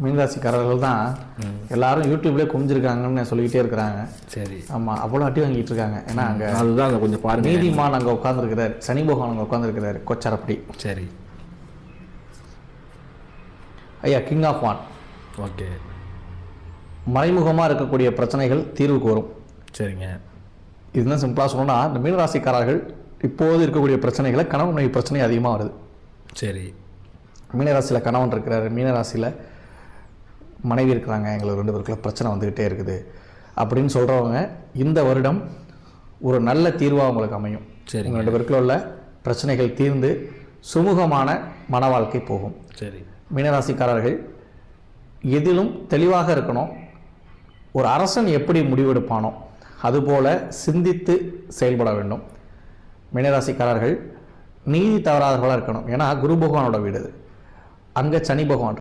மீனராசிக்காரர்கள் தான் எல்லாரும் யூடியூப்லேயே குமிஞ்சிருக்காங்கன்னு சொல்லிக்கிட்டே இருக்கிறாங்க. சரி. ஆமாம், அவ்வளோ அட்டி வாங்கிட்டு இருக்காங்க. ஏன்னா அங்கே அதுதான் அங்கே கொஞ்சம் பாருங்க. நீதிமான் அங்கே உட்காந்துருக்கிறார், சனி பகவான் அங்கே உட்காந்துருக்கிறாரு கொச்சாரப்படி. சரி ஐயா, கிங் ஆஃப் வான். ஓகே. மறைமுகமாக இருக்கக்கூடிய பிரச்சனைகள் தீர்வுக்கு வரும். சரிங்க. இதுதான் சிம்பிளாக சொல்லணும்னா, இந்த மீனராசிக்காரர்கள் இப்போது இருக்கக்கூடிய பிரச்சனைகளை கணவன் மனைவி பிரச்சனை அதிகமாக வருது. சரி. மீனராசியில் கணவன் இருக்கிறாரு, மீனராசியில் மனைவி இருக்கிறாங்க, எங்களுக்கு 2 பேருக்குள்ள பிரச்சனை வந்துக்கிட்டே இருக்குது அப்படின்னு சொல்கிறவங்க இந்த வருடம் ஒரு நல்ல தீர்வாக உங்களுக்கு அமையும். சரி. உங்கள் 2 பேருக்குள்ள உள்ள பிரச்சனைகள் தீர்ந்து சுமூகமான மன வாழ்க்கை போகும். சரி. மீனராசிக்காரர்கள் எதிலும் தெளிவாக இருக்கணும். ஒரு அரசன் எப்படி முடிவெடுப்பானோ அதுபோல் சிந்தித்து செயல்பட வேண்டும். மீனராசிக்காரர்கள் நீதி தவறாதவர்களாக இருக்கணும். ஏன்னா குரு பகவானோட வீடு அது, அங்கே சனி பகவான்